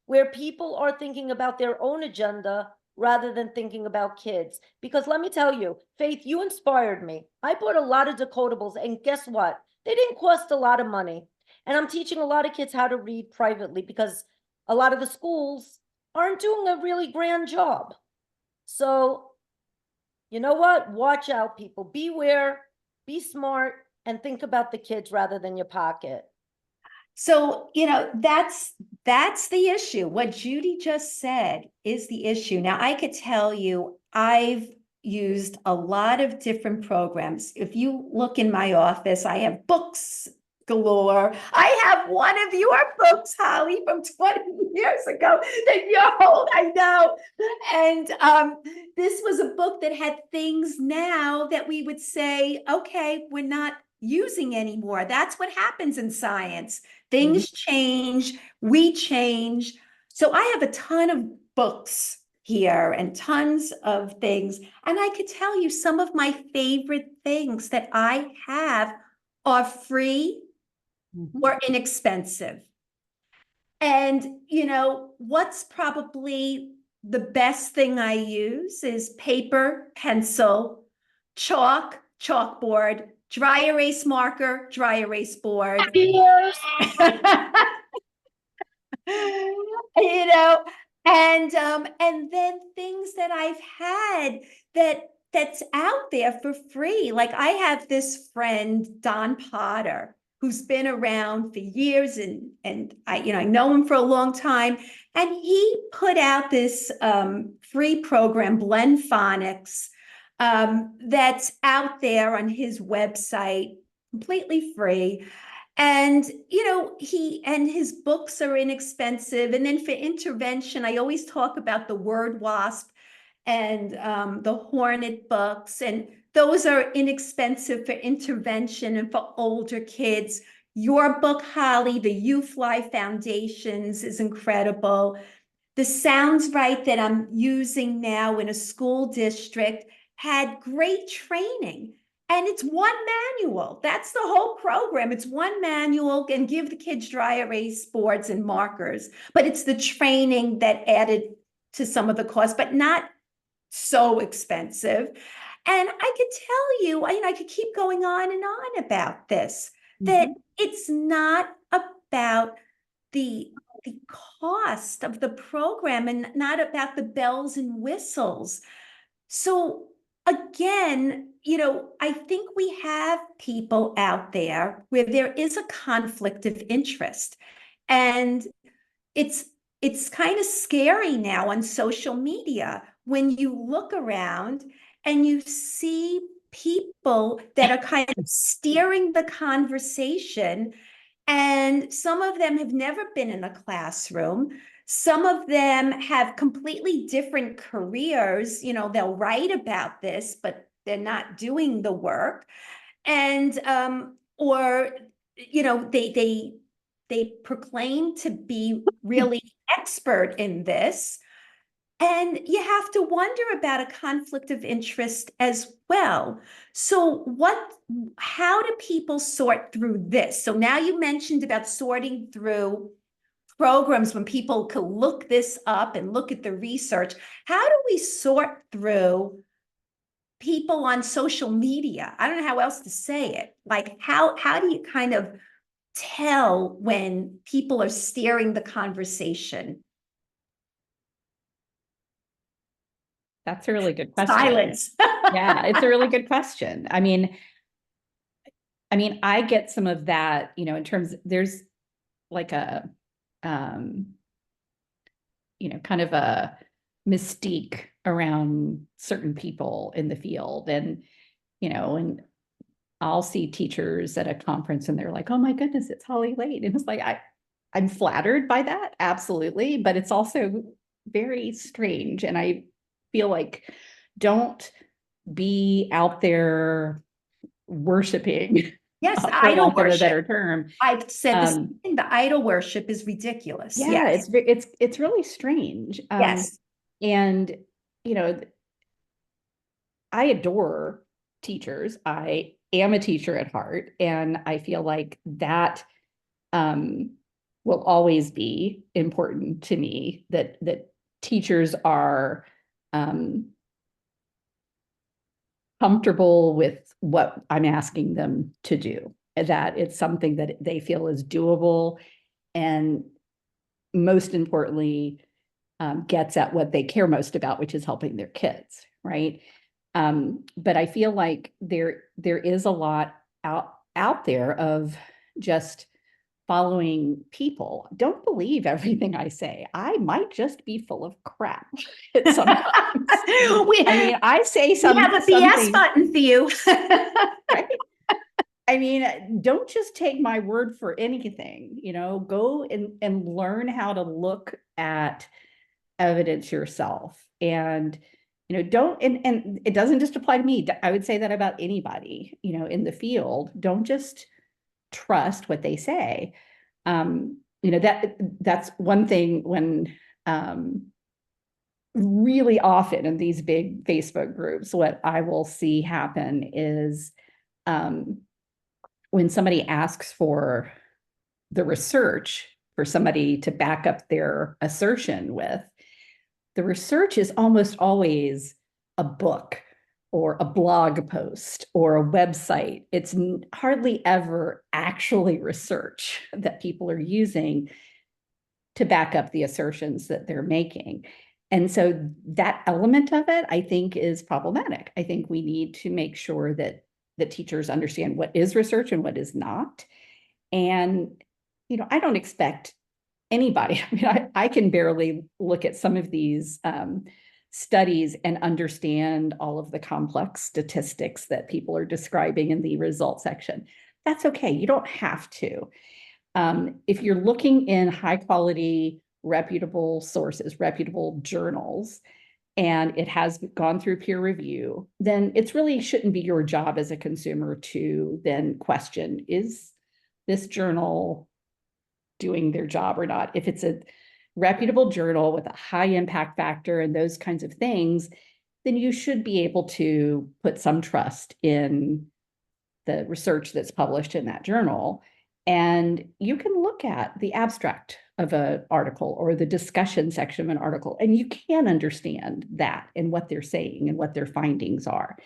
where people are thinking about their own agenda rather than thinking about kids. Because let me tell you, Faith, you inspired me. I bought a lot of decodables, and guess what? They didn't cost a lot of money. And I'm teaching a lot of kids how to read privately because a lot of the schools aren't doing a really grand job. So, you know what? Watch out, people. Beware, be smart, and think about the kids rather than your pocket. So, that's the issue. What Judy just said is the issue. Now, I could tell you, I've used a lot of different programs. If you look in my office, I have books galore. I have one of your books, Holly, from 20 years ago that you're old, I know. And this was a book that had things now that we would say, okay, we're not using anymore. That's what happens in science. Things change, we change. So I have a ton of books here and tons of things. And I could tell you some of my favorite things that I have are free or inexpensive. And, what's probably the best thing I use is paper, pencil, chalk, chalkboard, dry erase marker, dry erase board. Cheers. And then things that I've had that's out there for free. Like I have this friend, Don Potter, who's been around for years and I know him for a long time. And he put out this free program, Blend Phonics, that's out there on his website, completely free. And his books are inexpensive. And then for intervention, I always talk about the Word Wasp and the Hornet books, and those are inexpensive for intervention and for older kids. Your book, Holly, the UFLI Foundations, is incredible. The Sounds Right that I'm using now in a school district had great training. And it's one manual. That's the whole program. It's one manual and give the kids dry erase boards and markers. But it's the training that added to some of the cost, but not so expensive. And I could tell you, I could keep going on and on about this, that it's not about the cost of the program and not about the bells and whistles. So again, I think we have people out there where there is a conflict of interest. And it's kind of scary now on social media when you look around and you see people that are kind of steering the conversation, and some of them have never been in a classroom. Some of them have completely different careers. They'll write about this, but they're not doing the work. And or they proclaim to be really expert in this. And you have to wonder about a conflict of interest as well. So how do people sort through this? So now you mentioned about sorting through programs when people can look this up and look at the research. How do we sort through people on social media? I don't know how else to say it. Like, how do you kind of tell when people are steering the conversation? That's a really good question. Silence. Yeah, it's a really good question. I mean, I get some of that, in terms, there's like a, kind of a mystique around certain people in the field. And, and I'll see teachers at a conference and they're like, oh my goodness, it's Holly Lane. And it's like, I'm flattered by that. Absolutely. But it's also very strange. And I feel like, don't be out there worshiping. Yes, For idol lack of a worship. better term. I've said the same thing. The idol worship is ridiculous. Yeah, Yes. it's really strange. Yes. And I adore teachers. I am a teacher at heart, and I feel like that will always be important to me, that teachers are comfortable with what I'm asking them to do, that it's something that they feel is doable, and most importantly, gets at what they care most about, which is helping their kids, right? But I feel like there is a lot out there of just following people. Don't believe everything I say. I might just be full of crap sometimes. I say something. We have a BS button for you. Right? I mean, don't just take my word for anything, go and learn how to look at evidence yourself. And, don't, and it doesn't just apply to me. I would say that about anybody, in the field. Don't just trust what they say. That's one thing when, really often in these big Facebook groups, what I will see happen is, when somebody asks for the research for somebody to back up their assertion with, the research is almost always a book or a blog post or a website. It's hardly ever actually research that people are using to back up the assertions that they're making. And so that element of it, I think, is problematic. I think we need to make sure that the teachers understand what is research and what is not. And, I don't expect anybody, I can barely look at some of these studies and understand all of the complex statistics that people are describing in the results section. That's okay. You don't have to. If you're looking in high quality, reputable sources, reputable journals, and it has gone through peer review, then it's really shouldn't be your job as a consumer to then question, is this journal doing their job or not? If it's a reputable journal with a high impact factor and those kinds of things, then you should be able to put some trust in the research that's published in that journal. And you can look at the abstract of an article or the discussion section of an article, and you can understand that and what they're saying and what their findings are.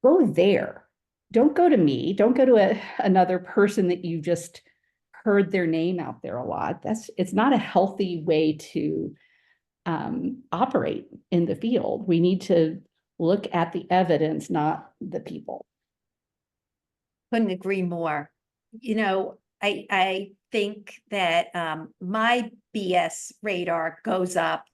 Go there. Don't go to me. Don't go to another person that you just heard their name out there a lot. It's not a healthy way to operate in the field. We need to look at the evidence, not the people. Couldn't agree more. I think that my BS radar goes up,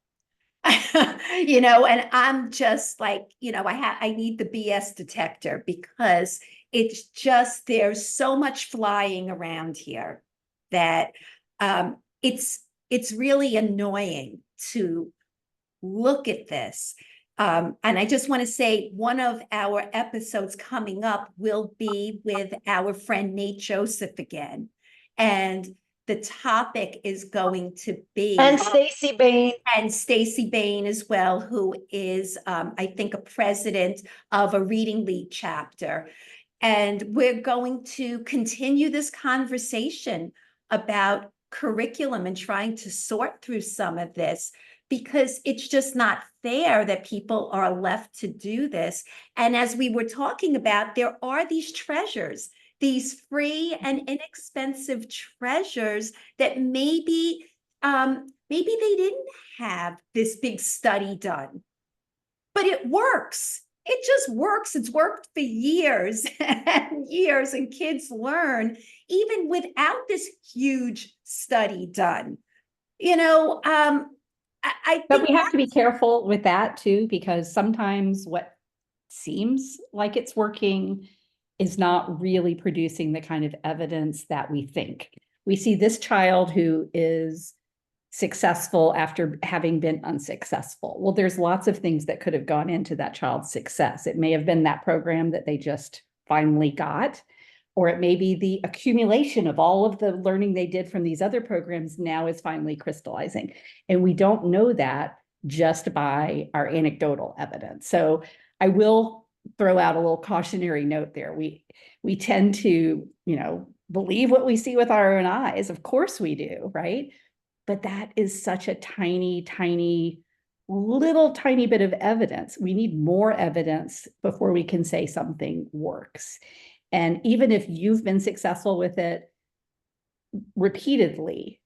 and I'm just like, I need the BS detector, because it's just, there's so much flying around here that it's really annoying to look at this. And I just want to say, one of our episodes coming up will be with our friend Nate Joseph again. And the topic is going to be— And Stacy Bain. And Stacy Bain as well, who is, I think, a president of a Reading League chapter. And we're going to continue this conversation about curriculum and trying to sort through some of this, because it's just not fair that people are left to do this. And as we were talking about, there are these treasures, these free and inexpensive treasures that maybe they didn't have this big study done, but it works. It just works. It's worked for years and years, and kids learn even without this huge study done. I But think we have to be careful with that too, because sometimes what seems like it's working is not really producing the kind of evidence that we think. We see this child who is successful after having been unsuccessful. Well, there's lots of things that could have gone into that child's success. It may have been that program that they just finally got, or it may be the accumulation of all of the learning they did from these other programs now is finally crystallizing. And we don't know that just by our anecdotal evidence. So I will throw out a little cautionary note there. We tend to, believe what we see with our own eyes. Of course we do, right? But that is such a tiny, tiny, little tiny bit of evidence. We need more evidence before we can say something works. And even if you've been successful with it repeatedly,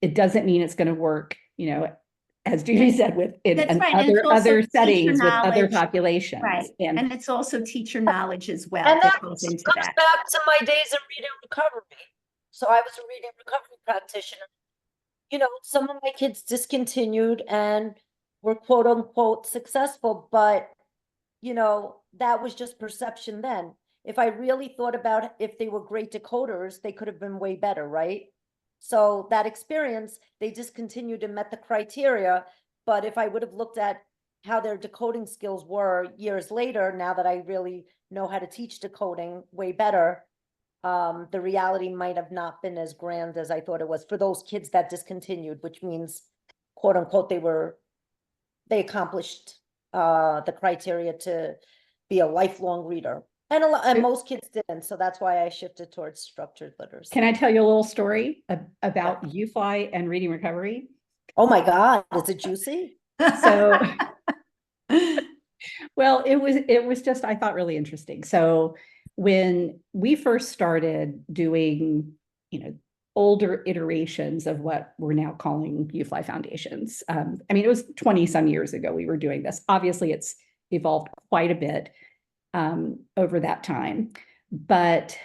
it doesn't mean it's going to work, as Judy said, other settings with other populations. Right. And it's also teacher knowledge as well. And that goes comes into that. back to my days of reading recovery. So I was a reading recovery practitioner. Some of my kids discontinued and were quote unquote successful, but that was just perception then. If I really thought about if they were great decoders, they could have been way better, right? So that experience, they discontinued and met the criteria. But if I would have looked at how their decoding skills were years later, now that I really know how to teach decoding way better, the reality might have not been as grand as I thought it was for those kids that discontinued, which means, quote unquote, they accomplished the criteria to be a lifelong reader. And most kids didn't, so that's why I shifted towards structured literacy. Can I tell you a little story about UFLI and reading recovery? Oh my God, is it juicy? So, well, it was just, I thought, really interesting. So when we first started doing, older iterations of what we're now calling UFLI foundations, it was 20 some years ago we were doing this. Obviously, it's evolved quite a bit over that time, but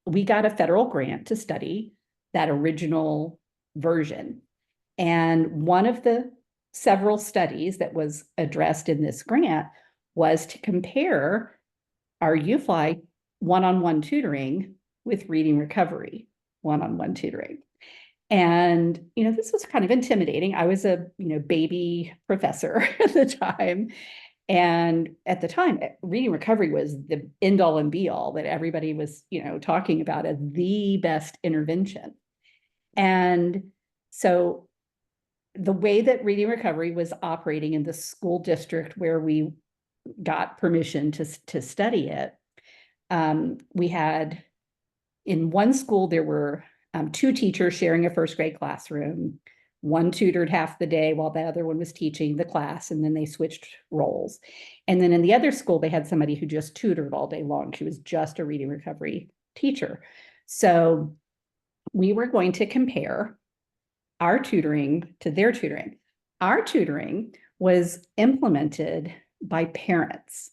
we got a federal grant to study that original version. And one of the several studies that was addressed in this grant was to compare our UFLI one-on-one tutoring with reading recovery one-on-one tutoring. And, this was kind of intimidating. I was a, baby professor at the time. And at the time, reading recovery was the end all and be all that everybody was, talking about as the best intervention. And so the way that reading recovery was operating in the school district where we got permission to study it, we had, in one school, there were 2 teachers sharing a first grade classroom. One tutored half the day while the other one was teaching the class, and then they switched roles. And then in the other school, they had somebody who just tutored all day long. She was just a reading recovery teacher. So we were going to compare our tutoring to their tutoring. Our tutoring was implemented by parents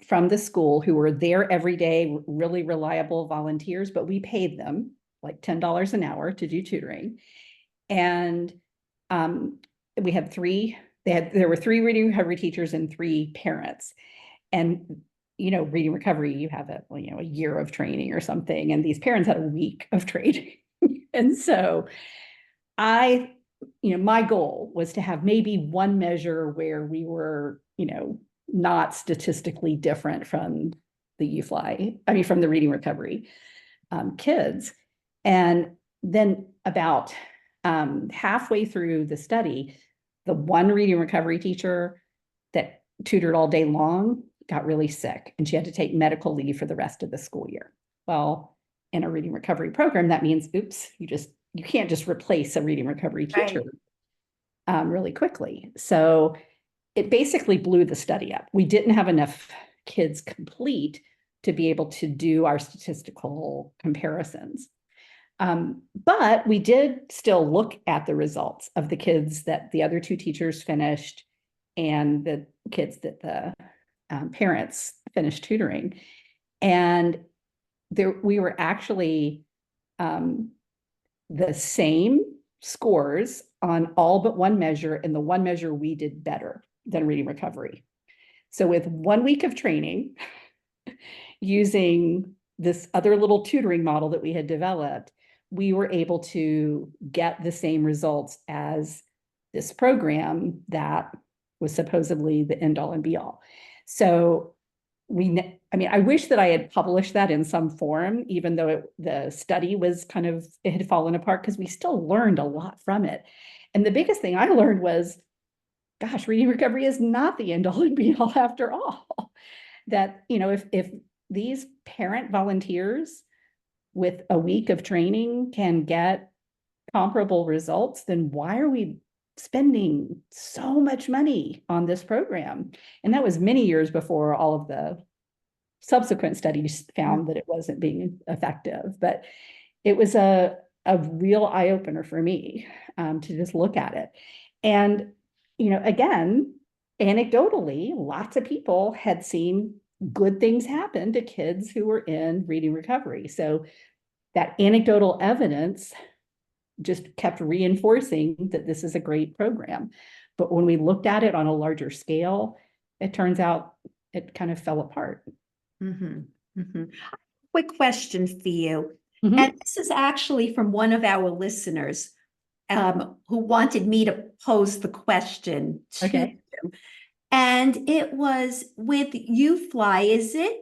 from the school who were there every day, really reliable volunteers, but we paid them like $10 an hour to do tutoring. And we had there were 3 reading recovery teachers and 3 parents. And reading recovery, you have a year of training or something, and these parents had a week of training. And so my goal was to have maybe one measure where we were, not statistically different from the UFLI, from the reading recovery kids. And then about halfway through the study, the one reading recovery teacher that tutored all day long got really sick, and she had to take medical leave for the rest of the school year. Well, in a reading recovery program, that means, oops, you can't just replace a reading recovery teacher really quickly. So it basically blew the study up. We didn't have enough kids complete to be able to do our statistical comparisons. But we did still look at the results of the kids that the other 2 teachers finished and the kids that the parents finished tutoring. And we were actually the same scores on all but one measure, and the one measure we did better than reading recovery. So with 1 week of training, using this other little tutoring model that we had developed, we were able to get the same results as this program that was supposedly the end all and be all. So I wish that I had published that in some form, even though the study was it had fallen apart, because we still learned a lot from it. And the biggest thing I learned was, gosh, reading recovery is not the end all and be all after all. That, if these parent volunteers with a week of training can get comparable results, then why are we spending so much money on this program? And that was many years before all of the subsequent studies found that it wasn't being effective. But it was a real eye-opener for me to just look at it. And, again, anecdotally, lots of people had seen good things happen to kids who were in reading recovery. So that anecdotal evidence just kept reinforcing that this is a great program. But when we looked at it on a larger scale, it turns out it kind of fell apart. Quick question for you. Mhm. And this is actually from one of our listeners who wanted me to pose the question to Okay. you. And it was, with UFLI, is it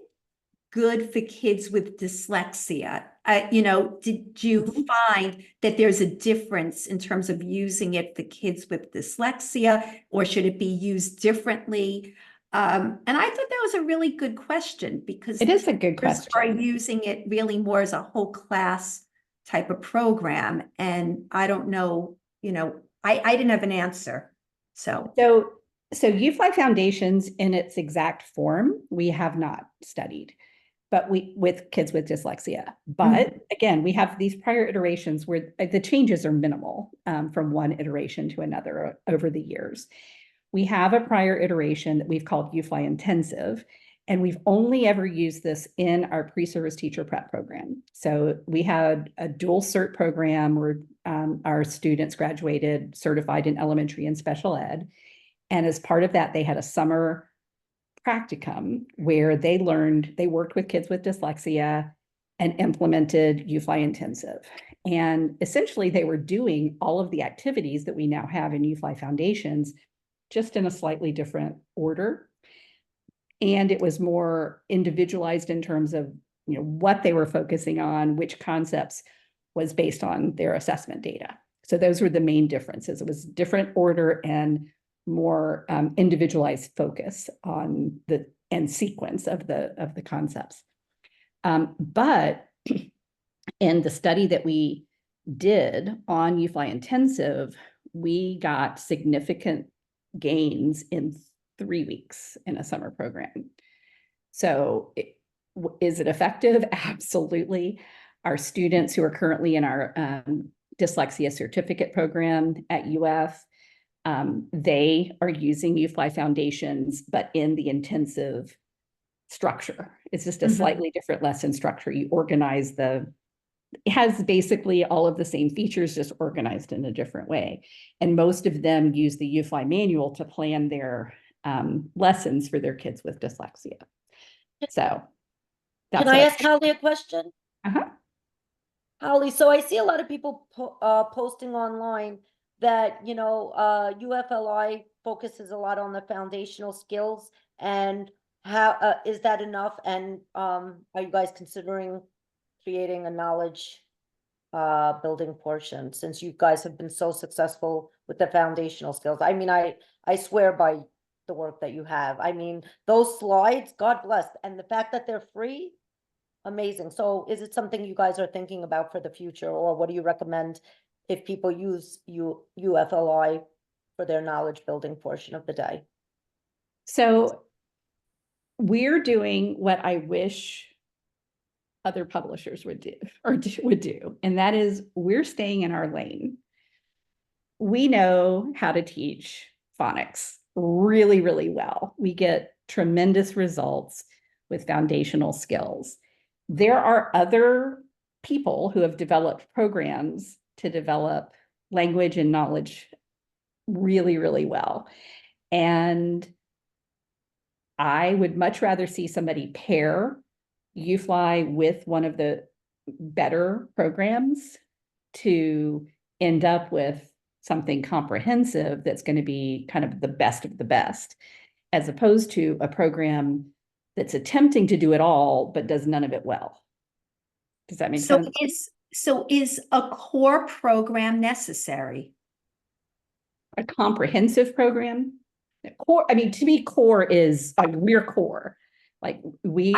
good for kids with dyslexia? Did you find that there's a difference in terms of using it for kids with dyslexia, or should it be used differently? And I thought that was a really good question, because It is a good teachers are question. using it really more as a whole class type of program. And I don't know, I didn't have an answer. So UFLI Foundations in its exact form, we have not studied, but with kids with dyslexia. But again, we have these prior iterations where the changes are minimal from one iteration to another over the years. We have a prior iteration that we've called UFLI Intensive, and we've only ever used this in our pre-service teacher prep program. So we had a dual cert program where our students graduated certified in elementary and special ed. And as part of that, they had a summer practicum where they worked with kids with dyslexia and implemented UFLI Intensive. And essentially, they were doing all of the activities that we now have in UFLI Foundations, just in a slightly different order. And it was more individualized in terms of what they were focusing on, which concepts was based on their assessment data. So those were the main differences. It was different order and more individualized focus on the end sequence of the concepts. But in the study that we did on UFLI Intensive, we got significant gains in 3 weeks in a summer program. So is it effective? Absolutely. our students who are currently in our dyslexia certificate program at UF, they are using UFLI foundations, but in the intensive structure. It's just a slightly different lesson structure. You organize it has basically all of the same features, just organized in a different way. And most of them use the UFLI manual to plan their lessons for their kids with dyslexia. So that's Can I ask Holly a question? Uh-huh. Holly, so I see a lot of people posting online that, UFLI focuses a lot on the foundational skills, and how is that enough? And are you guys considering creating a knowledge building portion, since you guys have been so successful with the foundational skills? I mean, I swear by the work that you have. I mean, those slides, God bless, and the fact that they're free, amazing. So is it something you guys are thinking about for the future, or what do you recommend if people use UFLI for their knowledge building portion of the day? So we're doing what I wish other publishers would do, and that is we're staying in our lane. We know how to teach phonics really, really well. We get tremendous results with foundational skills. There are other people who have developed programs to develop language and knowledge really, really well. And I would much rather see somebody pair UFLI with one of the better programs to end up with something comprehensive that's going to be kind of the best of the best, as opposed to a program that's attempting to do it all, but does none of it well. Does that make sense? So is a core program necessary? A comprehensive program? Core, I mean, to me, core is like we're core. Like we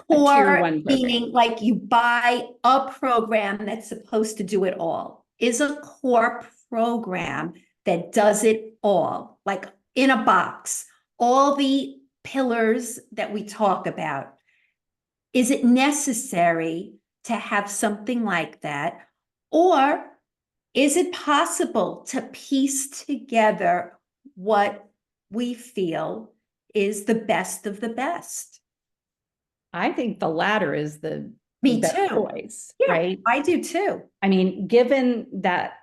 core meaning like you buy a program that's supposed to do it all. Is a core program that does it all, like in a box, all the pillars that we talk about. Is it necessary to have something like that? Or is it possible to piece together what we feel is the best of the best? I think the latter is the best choice, yeah, right? I do too. I mean, given that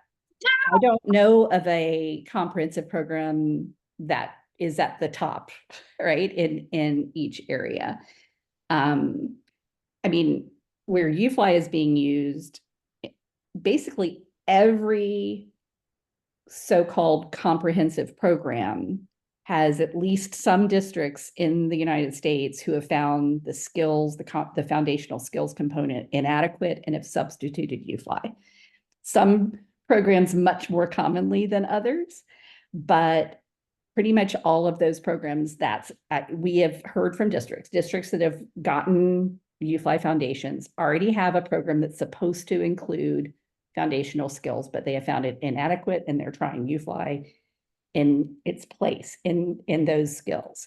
I don't know of a comprehensive program that is at the top, right, in each area. I mean, where UFLI is being used, basically every so-called comprehensive program has at least some districts in the United States who have found the skills, the foundational skills component inadequate and have substituted UFLI. Some programs much more commonly than others, but pretty much all of those programs we have heard from districts that have gotten UFLI foundations already have a program that's supposed to include foundational skills, but they have found it inadequate and they're trying UFLI in its place in those skills.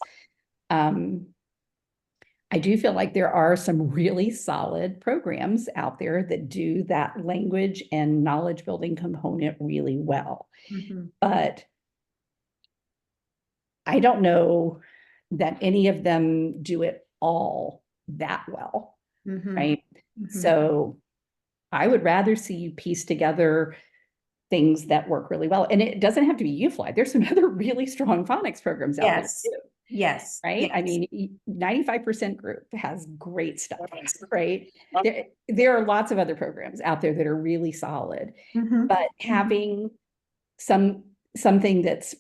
I do feel like there are some really solid programs out there that do that language and knowledge building component really well. But I don't know that any of them do it all that well, right? So I would rather see you piece together things that work really well. And it doesn't have to be UFLI. There's some other really strong phonics programs out there too. Yes. Right. Yes. I mean, 95% group has great stuff, right? There are lots of other programs out there that are really solid, but having something that's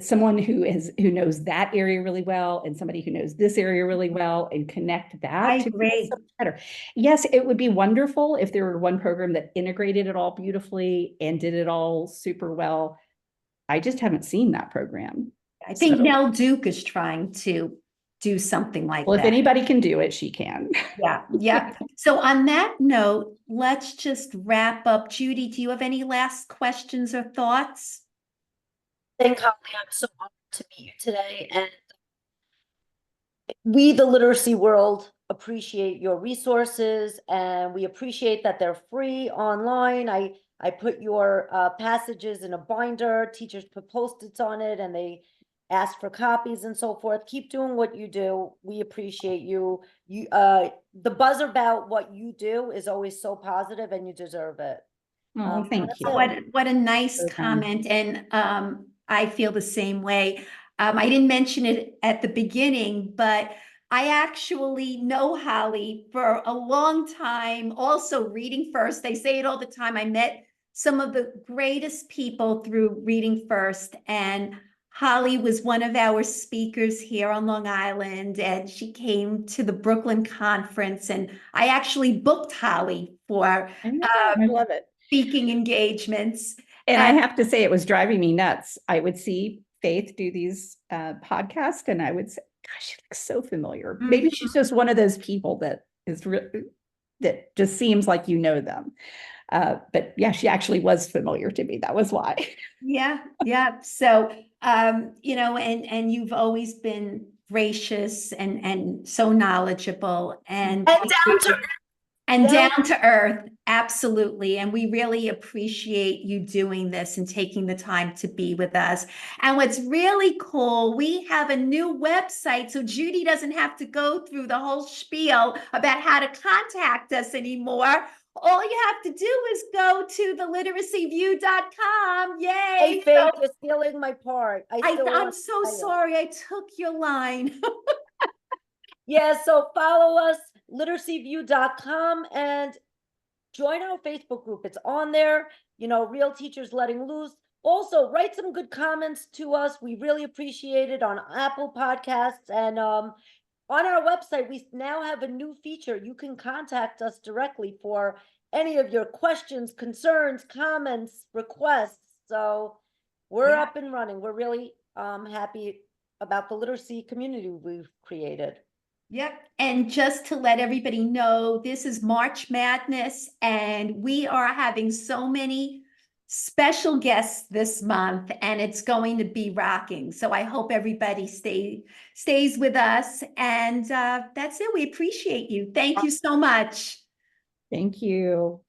someone who knows that area really well and somebody who knows this area really well and connect that to be better. Yes, it would be wonderful if there were one program that integrated it all beautifully and did it all super well. I just haven't seen that program. I think Nell Duke is trying to do something like that. Well, if anybody can do it, she can. Yeah. So on that note, let's just wrap up. Judy, do you have any last questions or thoughts? Thank Holly, I'm so honored to meet you today, and we, the literacy world, appreciate your resources, and we appreciate that they're free online. I put your passages in a binder. Teachers put Post-its on it, and they ask for copies and so forth. Keep doing what you do. We appreciate you. The buzz about what you do is always so positive, and you deserve it. Oh, thank That's you. it. What a nice So kind. comment, and I feel the same way. I didn't mention it at the beginning, but I actually know Holly for a long time, also reading first. They say it all the time. I met some of the greatest people through reading first, and Holly was one of our speakers here on Long Island, and she came to the Brooklyn conference, and I actually booked Holly for I know, I love it. speaking engagements. And I have to say, it was driving me nuts. I would see Faith do these podcasts, and I would say, "Gosh, she looks so familiar." Maybe she's just one of those people that is that just seems like you know them. But yeah, she actually was familiar to me. That was why. Yeah. So, and you've always been gracious and so knowledgeable and And down to and down- down to earth, absolutely. And we really appreciate you doing this and taking the time to be with us. And what's really cool, we have a new website, so Judy doesn't have to go through the whole spiel about how to contact us anymore. All you have to do is go to theliteracyview.com. Yay! Hey, Faith, you're stealing my part. I'm so sorry I took your line. Yeah, so follow us, literacyview.com, and join our Facebook group. It's on there, Real Teachers Letting Loose. Also, write some good comments to us. We really appreciate it on Apple Podcasts. And on our website, we now have a new feature. You can contact us directly for any of your questions, concerns, comments, requests. So we're up and running. We're really happy about the literacy community we've created. Yep. And just to let everybody know, this is March Madness, and we are having so many special guests this month, and it's going to be rocking. So I hope everybody stays with us. And that's it. We appreciate you. Thank you so much. Thank you.